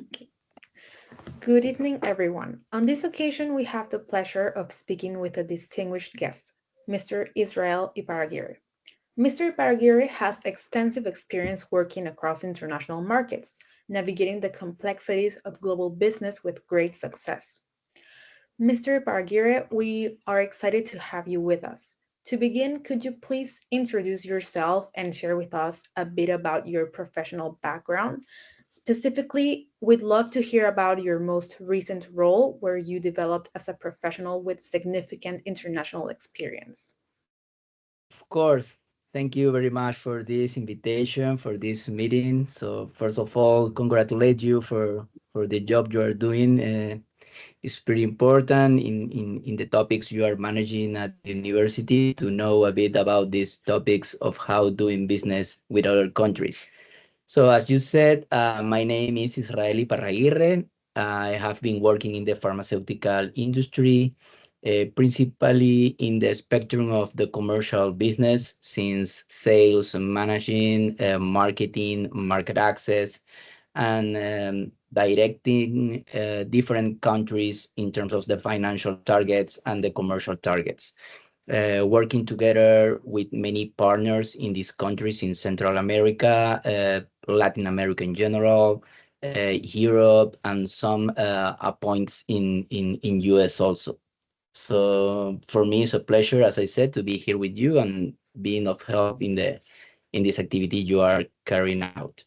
Okay. Good evening, everyone. On this occasion, we have the pleasure of speaking with a distinguished guest, Mr. Israel Iparraguirre. Mr. Iparraguirre has extensive experience working across international markets, navigating the complexities of global business with great success. Mr. Iparraguirre, we are excited to have you with us. To begin, could you please introduce yourself and share with us a bit about your professional background? Specifically, we'd love to hear about your most recent role where you developed as a professional with significant international experience. Of course. Thank you very much for this invitation, for this meeting. So first of all, congratulate you for the job you are doing. It's pretty important in the topics you are managing at the university to know a bit about these topics of how doing business with other countries. So as you said, my name is Israeli Parraguirre. I have been working in the pharmaceutical industry, principally in the spectrum of the commercial business, since sales and managing, marketing, market access, and directing different countries in terms of the financial targets and the commercial targets. Working together with many partners in these countries in Central America, Latin America in general, Europe, and some points in US also. So for me, it's a pleasure, as I said, to be here with you and being of help in this activity you are carrying out.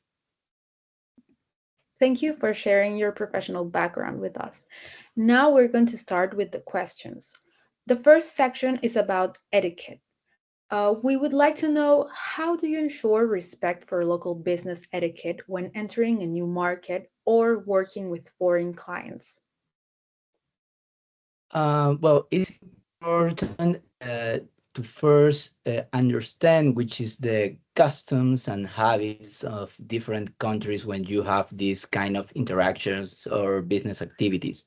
Thank you for sharing your professional background with us. Now we're going to start with the questions. The first section is about etiquette. We would like to know, how do you ensure respect for local business etiquette when entering a new market or working with foreign clients? Well, it's important to first understand which is the customs and habits of different countries when you have these kind of interactions or business activities.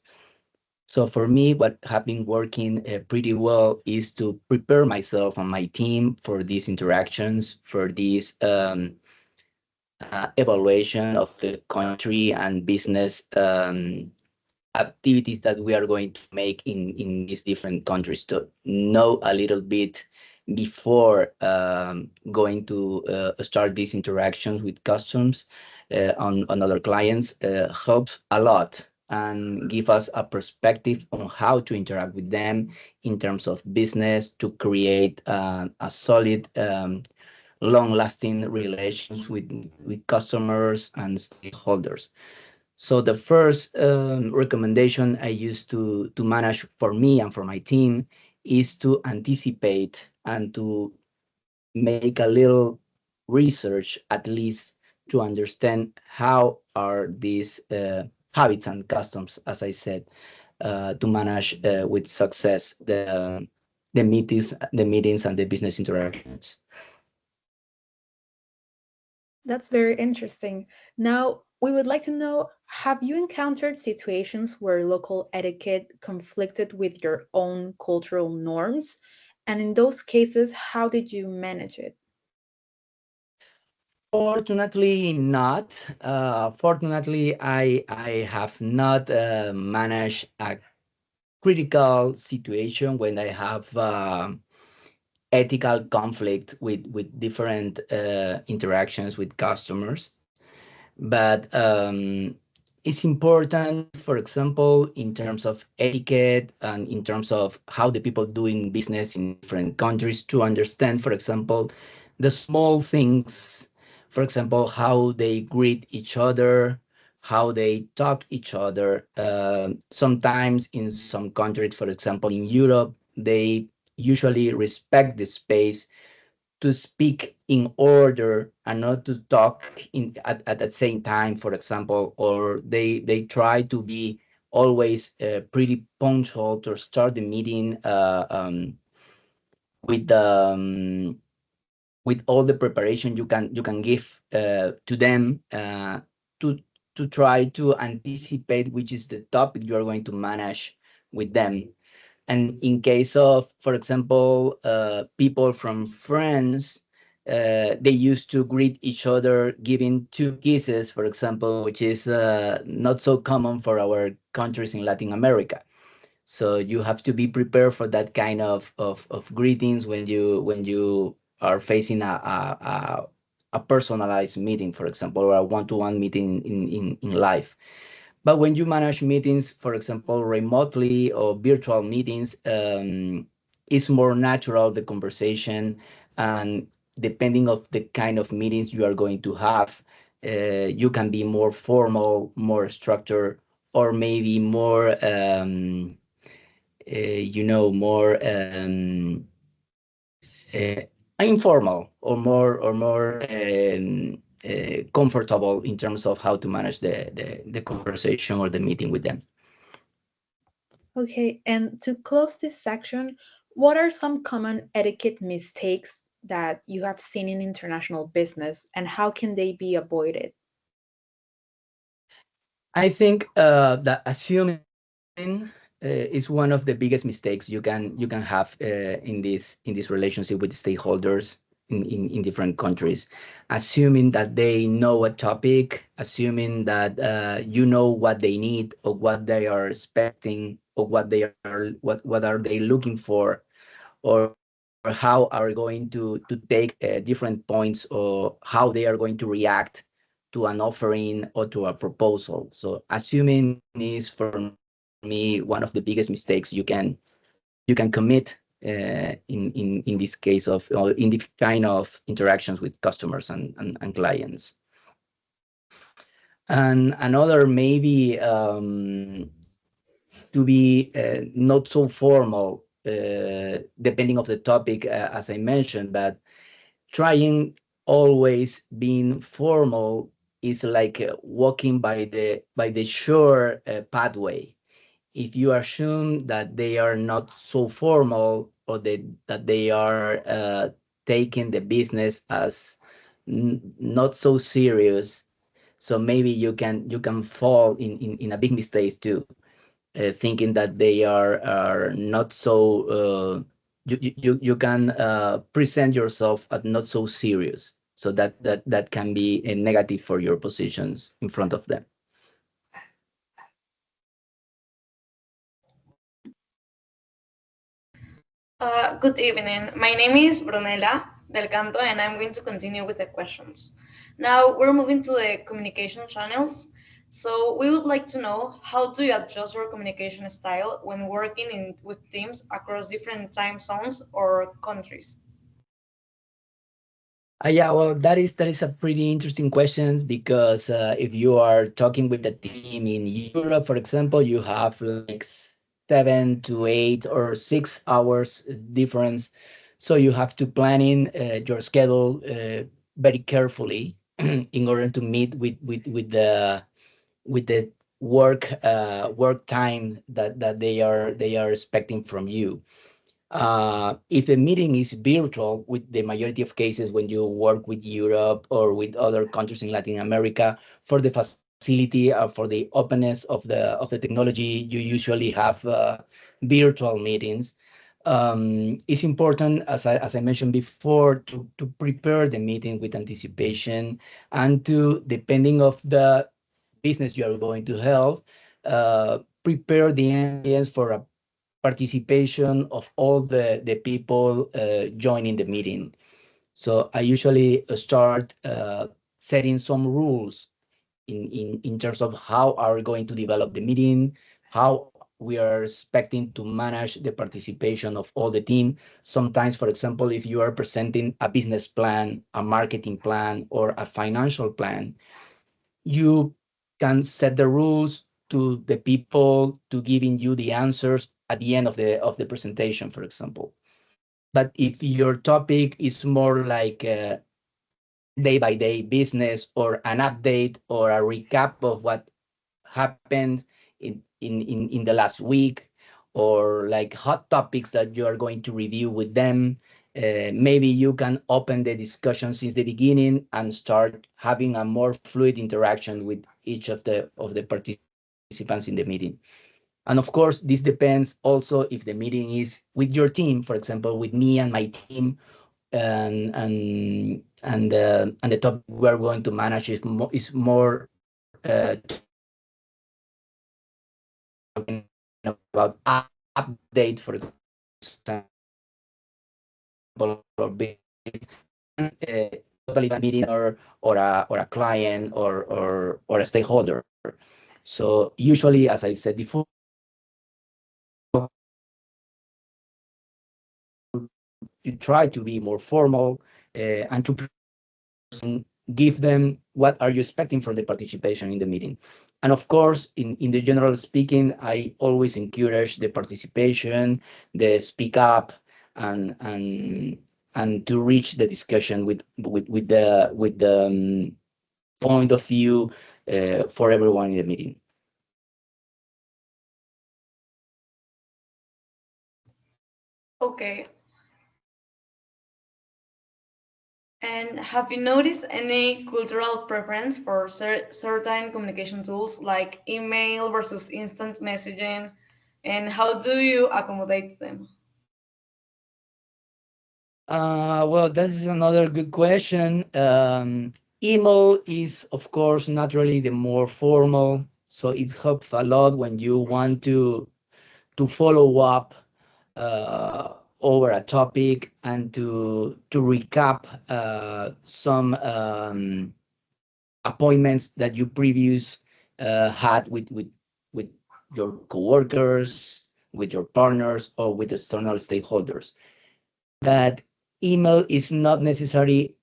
So for me, what have been working pretty well is to prepare myself and my team for these interactions, for this evaluation of the country and business activities that we are going to make in these different countries to know a little bit before going to start these interactions with customs on other clients helps a lot and give us a perspective on how to interact with them in terms of business to create a solid long-lasting relations with customers and stakeholders. So the first recommendation I used to manage for me and for my team is to anticipate and to make a little research at least to understand how are these habits and customs, as I said, to manage with success the meetings and the business interactions. That's very interesting. Now, we would like to know, have you encountered situations where local etiquette conflicted with your own cultural norms? And in those cases, how did you manage it? Fortunately not. Fortunately, I have not managed a critical situation when I have ethical conflict with different interactions with customers. But it's important, for example, in terms of etiquette and in terms of how the people doing business in different countries to understand, for example, the small things, for example, how they greet each other, how they talk each other. Sometimes in some countries, for example, in Europe, they usually respect the space to speak in order and not to talk at the same time, for example, or they try to be always pretty punctual to start the meeting with with all the preparation you can give to them to try to anticipate which is the topic you are going to manage with them. And in case of, for example, people from France, they used to greet each other giving two kisses, for example, which is not so common for our countries in Latin America. So you have to be prepared for that kind of greetings when you are facing a personalized meeting, for example, or a one-to-one meeting in life. But when you manage meetings, for example, remotely or virtual meetings, it's more natural, the conversation, and depending of the kind of meetings you are going to have, you can be more formal, more structured, or maybe more, more uh, informal, or more comfortable in terms of how to manage the conversation or the meeting with them. Okay, and to close this section, what are some common etiquette mistakes that you have seen in international business and how can they be avoided? I think that assuming is one of the biggest mistakes you can have in this relationship with stakeholders in different countries. Assuming that they know a topic, assuming that you know what they need or what they are expecting or what are they looking for, or how are going to take different points, or how they are going to react to an offering or to a proposal. So assuming is for me one of the biggest mistakes you can commit in this case of, or in this kind of interactions with customers and clients. And another maybe to be not so formal, depending of the topic, as I mentioned, but trying always being formal is like walking by the sure pathway. If you assume that they are not so formal, or that they are taking the business as not so serious, so maybe you can fall in a big mistake too, thinking that they are not so you can present yourself as not so serious, so that can be a negative for your positions in front of them. Good evening. My name is Brunella Del Canto, and I'm going to continue with the questions. Now we're moving to the communication channels. So we would like to know, how do you adjust your communication style when working with teams across different time zones or countries? Yeah, well, that is a pretty interesting question, because if you are talking with a team in Europe, for example, you have like 7 to 8 or 6 hours difference, so you have to plan in your schedule very carefully in order to meet with the work time that they are expecting from you. If the meeting is virtual, with the majority of cases when you work with Europe or with other countries in Latin America, for the facility, for the openness of the technology, you usually have virtual meetings. It's important, as I mentioned before, to prepare the meeting with anticipation, and to, depending of the business you are going to help, prepare the ambience for a participation of all the people joining the meeting. So I usually start setting some rules in terms of how are we going to develop the meeting, how we are expecting to manage the participation of all the team. Sometimes, for example, if you are presenting a business plan, a marketing plan, or a financial plan, you can set the rules to the people to giving you the answers at the end of the presentation, for example. But if your topic is more like day by day business, or an update or a recap of what happened in the last week, or like hot topics that you are going to review with them, maybe you can open the discussion since the beginning and start having a more fluid interaction with each of the participants in the meeting. And of course, this depends also if the meeting is with your team, for example, with me and my team, and the topic we are going to manage is more about update, for example, or totally meeting or a client or a stakeholder. So usually, as I said before, you try to be more formal and to give them what are you expecting from the participation in the meeting. And of course, in the general speaking, I always encourage the participation, the speak up, and to reach the discussion with the point of view for everyone in the meeting. Okay. And have you noticed any cultural preference for certain communication tools like email versus instant messaging? And how do you accommodate them? Well, that is another good question. Email is, of course, naturally the more formal, so it helps a lot when you want to follow up over a topic and to recap some appointments that you previous had with your coworkers, with your partners, or with external stakeholders. That email is not necessary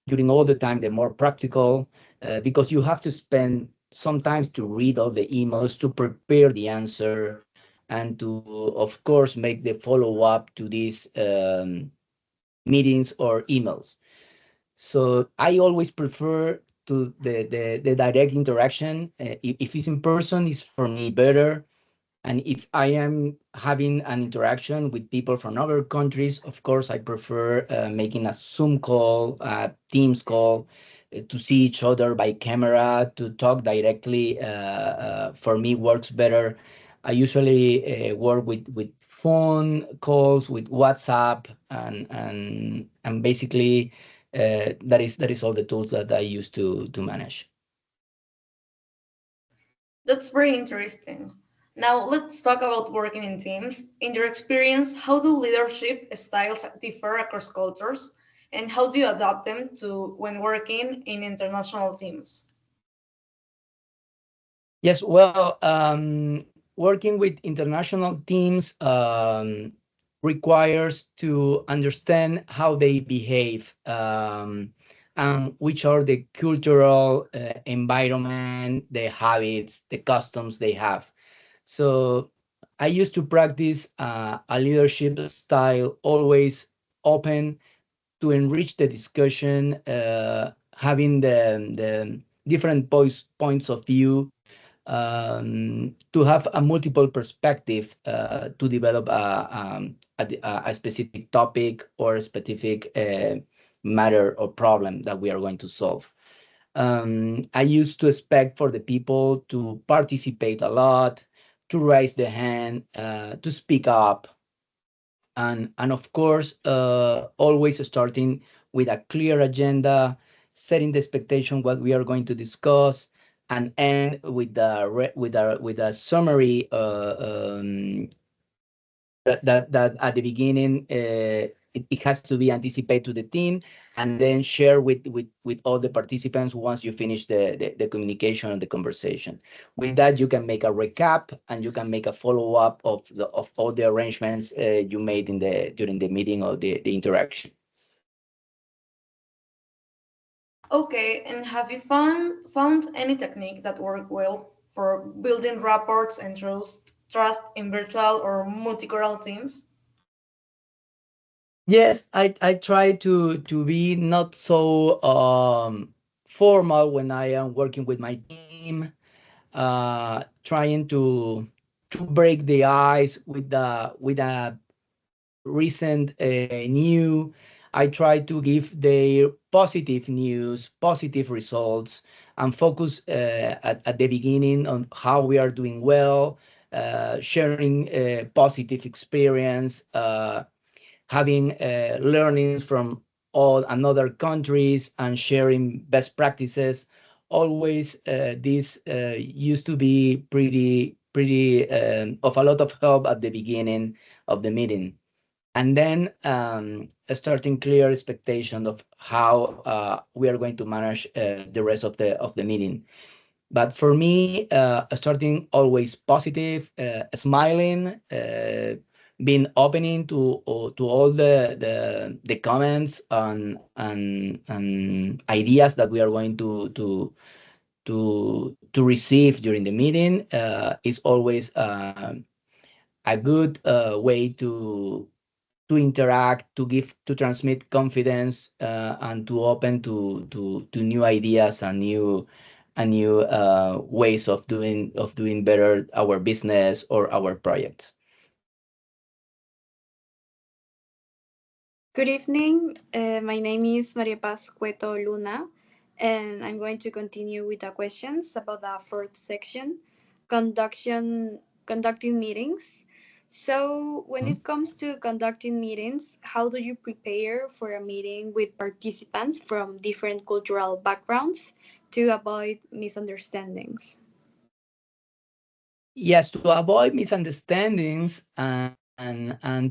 during all the time the more practical because you have to spend sometimes to read all the emails to prepare the answer and to of course make the follow-up to these meetings or emails. So I always prefer to the direct interaction. If it's in person, it's for me better. And if I am having an interaction with people from other countries, of course, I prefer making a Zoom call, a Teams call, to see each other by camera, to talk directly. For me, works better. I usually work with phone calls, with WhatsApp, and basically that is all the tools that I use to manage. That's very interesting. Now, let's talk about working in teams. In your experience, how do leadership styles differ across cultures, and how do you adapt them to when working in international teams? Yes, well, working with international teams requires to understand how they behave and which are the cultural environment, the habits, the customs they have. So I used to practice a leadership style always open to enrich the discussion, having the different points of view to have a multiple perspective to develop a specific topic or a specific matter or problem that we are going to solve. I used to expect for the people to participate a lot, to raise the hand, to speak up, and of course, always starting with a clear agenda, setting the expectation what we are going to discuss, and end with a summary that at the beginning it has to be anticipated to the team and then share with all the participants once you finish the communication and the conversation. With that, you can make a recap and you can make a follow-up of all the arrangements you made during the meeting or the interaction. Okay, and have you found any technique that work well for building rapports and trust in virtual or multicultural teams? Yes, I try to be not so formal when I am working with my team, trying to break the ice with a recent new. I try to give the positive news, positive results, and focus at the beginning on how we are doing well, sharing positive experience, having learnings from all another countries and sharing best practices. Always this used to be pretty of a lot of help at the beginning of the meeting, and then starting clear expectation of how we are going to manage the rest of the meeting. But for me, starting always positive, smiling, being opening to all the comments and ideas that we are going to receive during the meeting is always a good way to interact, to transmit confidence, and to open to new ideas and new ways of doing better our business or our projects. Good evening. My name is Maria Paz Cueto Luna, and I'm going to continue with the questions about the fourth section, conducting meetings. So, when it comes to conducting meetings, how do you prepare for a meeting with participants from different cultural backgrounds to avoid misunderstandings? Yes, to avoid misunderstandings and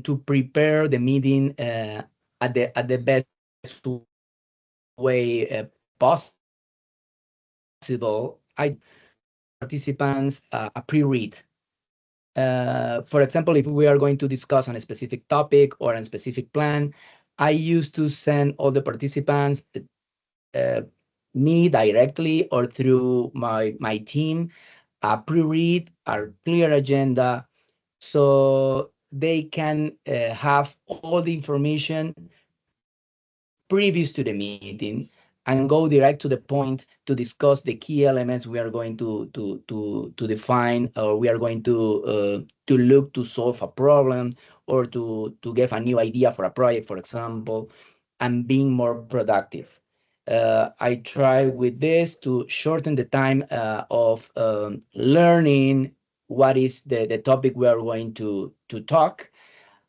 to prepare the meeting at the best way possible, I participants a pre-read. For example, if we are going to discuss on a specific topic or a specific plan, I used to send all the participants, uh, me directly or through my team, a pre-read, a clear agenda, so they can have all the information previous to the meeting and go direct to the point to discuss the key elements we are going to define, or we are going to look to solve a problem, or to give a new idea for a project, for example, and being more productive. I try with this to shorten the time of learning what is the topic we are going to talk,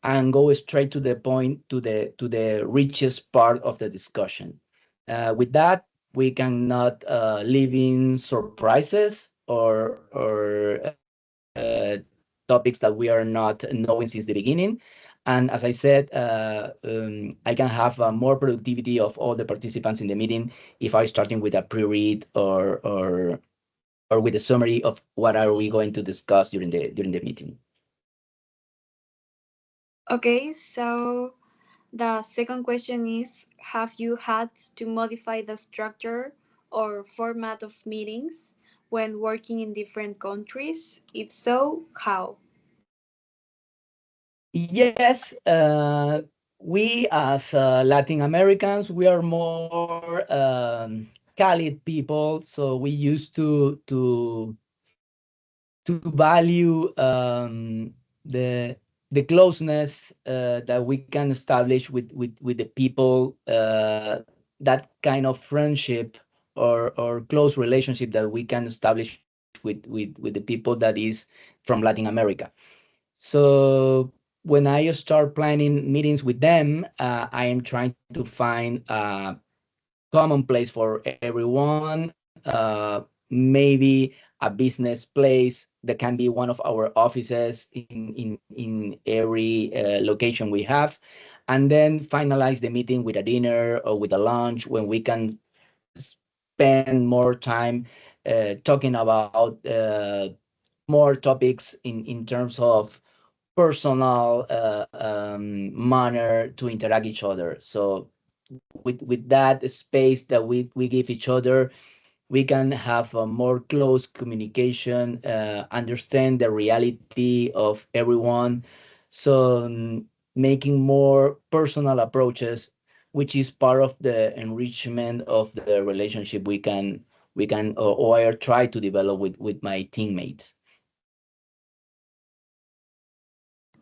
and go straight to the point, to the richest part of the discussion. With that, we cannot leave in surprises or topics that we are not knowing since the beginning. And as I said, I can have more productivity of all the participants in the meeting if I starting with a pre-read or with a summary of what are we going to discuss during the meeting. Okay, so the second question is, have you had to modify the structure or format of meetings when working in different countries? If so, how? Yes, we as Latin Americans, we are more Cali people, so we used to value the closeness that we can establish with the people, that kind of friendship or close relationship that we can establish with the people that is from Latin America. So when I start planning meetings with them, I am trying to find a common place for everyone. Maybe a business place that can be one of our offices in every location we have, and then finalize the meeting with a dinner or with a lunch when we can spend more time talking about more topics in terms of personal manner to interact each other. So with that space that we give each other, we can have a more close communication, understand the reality of everyone. So making more personal approaches, which is part of the enrichment of the relationship we can or try to develop with my teammates.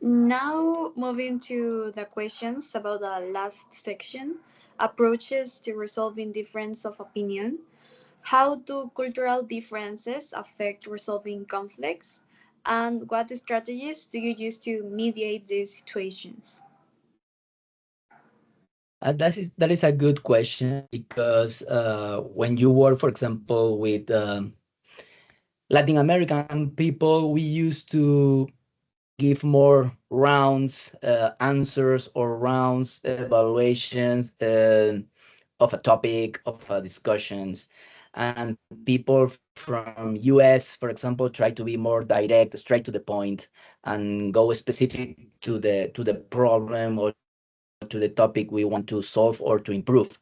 Now, moving to the questions about the last section, approaches to resolving difference of opinion. How do cultural differences affect resolving conflicts? And what strategies do you use to mediate these situations? That is a good question because when you work, for example, with Latin American people, we used to give more rounds, answers or rounds, evaluations of a topic, of discussions. And people from US, for example, try to be more direct, straight to the point, and go specific to the problem or to the topic we want to solve or to improve.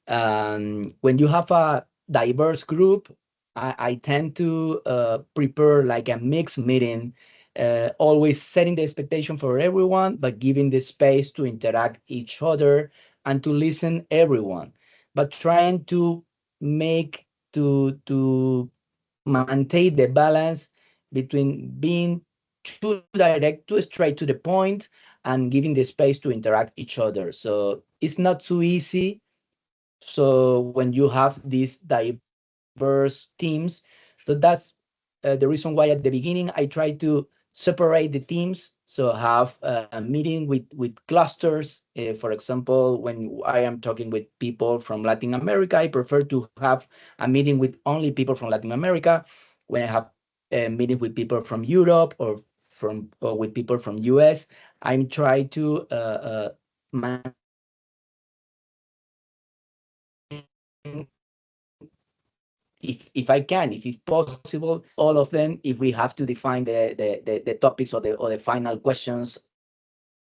When you have a diverse group, I tend to prepare like a mixed meeting, always setting the expectation for everyone, but giving the space to interact each other and to listen everyone, but trying to make to maintain the balance between being too direct, too straight to the point, and giving the space to interact each other. So it's not too easy, so when you have these diverse teams, so that's the reason why at the beginning I try to separate the teams. So have a meeting with clusters. For example, when I am talking with people from Latin America, I prefer to have a meeting with only people from Latin America. When I have a meeting with people from Europe or with people from US, I'm trying to maintain, if I can, if it's possible, all of them, if we have to define the topics or the final questions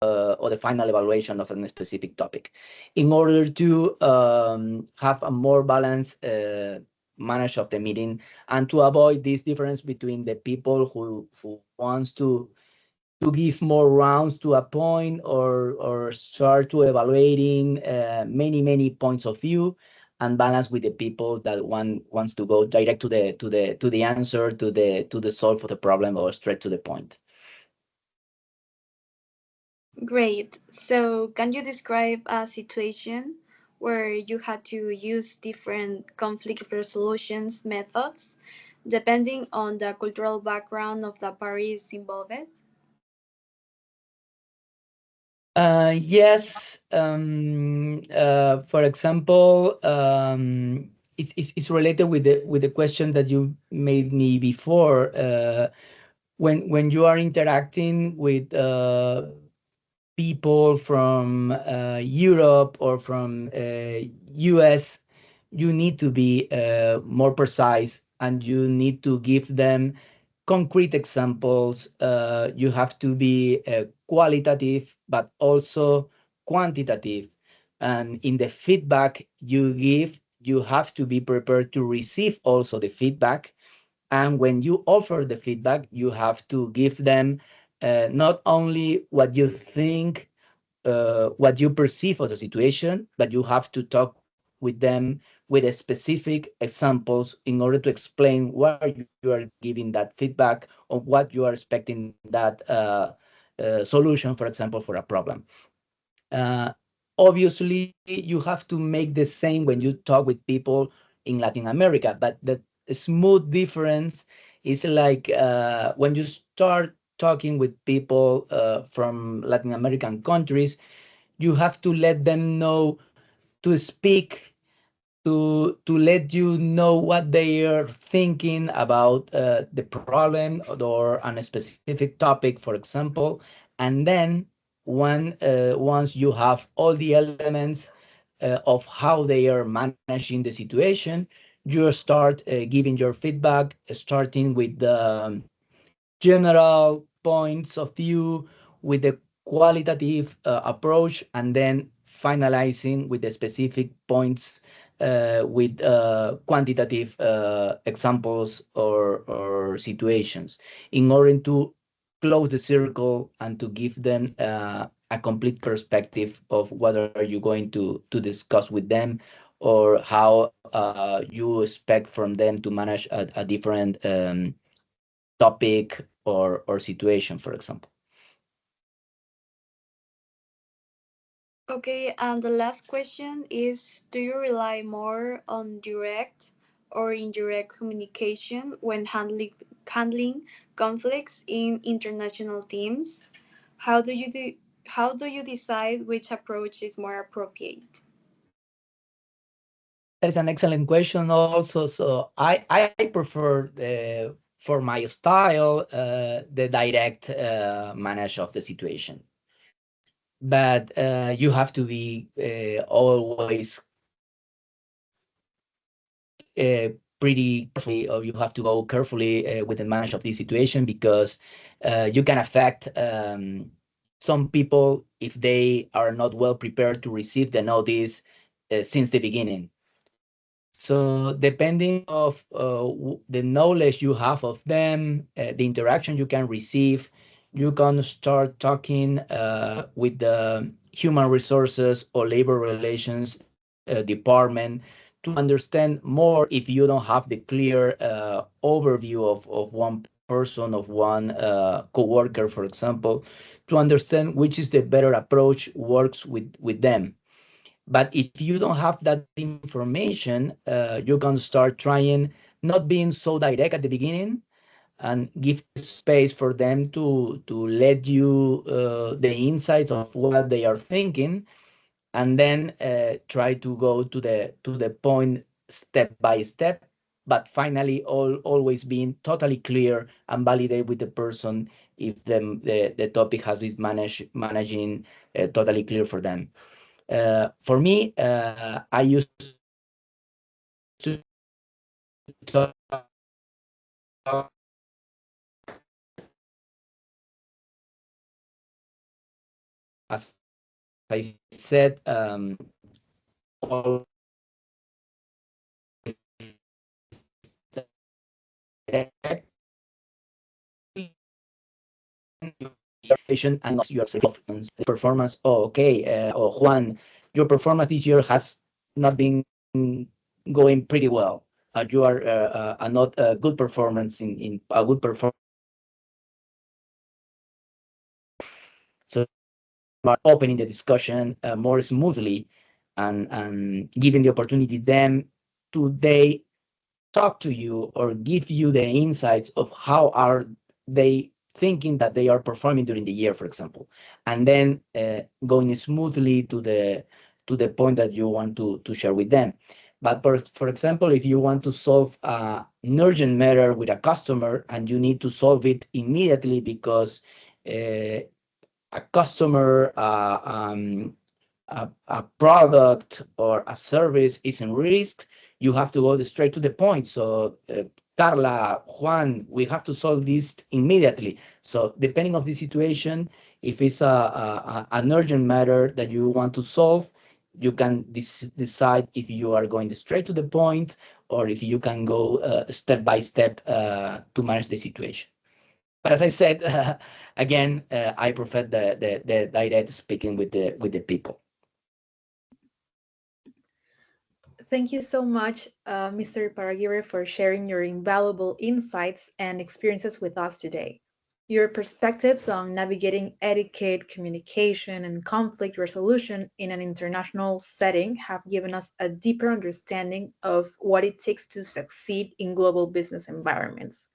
or the final evaluation of a specific topic, in order to have a more balanced manage of the meeting, and to avoid this difference between the people who wants to give more rounds to a point, or start to evaluating many points of view, and balance with the people that one wants to go direct to the answer, to the solve of the problem, or straight to the point. Great. So, can you describe a situation where you had to use different conflict resolutions methods depending on the cultural background of the parties involved? Yes. For example, it's related with the question that you made me before. When you are interacting with people from Europe or from US, you need to be more precise, and you need to give them concrete examples. You have to be qualitative, but also quantitative. And in the feedback you give, you have to be prepared to receive also the feedback. And when you offer the feedback, you have to give them not only what you think, what you perceive as a situation, but you have to talk with them with a specific examples in order to explain why you are giving that feedback, or what you are expecting that solution, for example, for a problem. Uh, Obviously, you have to make the same when you talk with people in Latin America, but the smooth difference is like when you start talking with people from Latin American countries, you have to let them know to speak, to let you know what they are thinking about the problem or on a specific topic, for example. And then once you have all the elements of how they are managing the situation, you start giving your feedback, starting with the general points of view, with the qualitative approach, and then finalizing with the specific points with quantitative examples or situations, in order to close the circle and to give them a complete perspective of what are you going to discuss with them, or how you expect from them to manage a different topic or situation, for example. Okay, and the last question is, do you rely more on direct or indirect communication when handling conflicts in international teams? How do you do? how do you decide which approach is more appropriate? That is an excellent question also. So I prefer for my style the direct manage of the situation. But you have to be always pretty carefully, or you have to go carefully with the manage of this situation, because you can affect some people if they are not well prepared to receive the notice since the beginning. So depending of the knowledge you have of them, the interaction you can receive, you can start talking with the human resources or labor relations department to understand more if you don't have the clear overview of one person, of one coworker, for example, to understand which is the better approach works with them. But if you don't have that information, you can start trying not being so direct at the beginning, and give space for them to let you the insights of what they are thinking, and then try to go to the point step by step, but finally always being totally clear and validate with the person if the topic has been managing totally clear for them. For me, I used to talk, as I said, always direct patient and your performance. Oh, okay. Oh, Juan, your performance this year has not been going pretty well. You are not a good performance in a good performance. So are opening the discussion more smoothly, and giving the opportunity them to they talk to you or give you the insights of how are they thinking that they are performing during the year, for example, and then going smoothly to the point that you want to share with them. But for example, if you want to solve an urgent matter with a customer and you need to solve it immediately because a customer, a product or a service is in risk, you have to go straight to the point. So, Carla, Juan, we have to solve this immediately. So, depending of the situation, if it's an urgent matter that you want to solve, you can decide if you are going straight to the point or if you can go step by step to manage the situation. But as I said, again, I prefer the direct speaking with the people. Thank you so much, Mr. Paraguirre, for sharing your invaluable insights and experiences with us today. Your perspectives on navigating etiquette, communication, and conflict resolution in an international setting have given us a deeper understanding of what it takes to succeed in global business environments.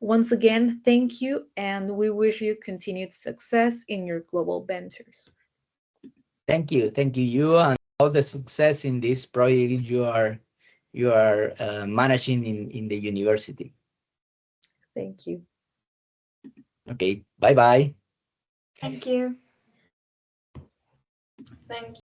Once again, thank you, and we wish you continued success in your global ventures. Thank you, you, and all the success in this project you are managing in the university. Thank you. Okay, bye bye. Thank you. Thank you.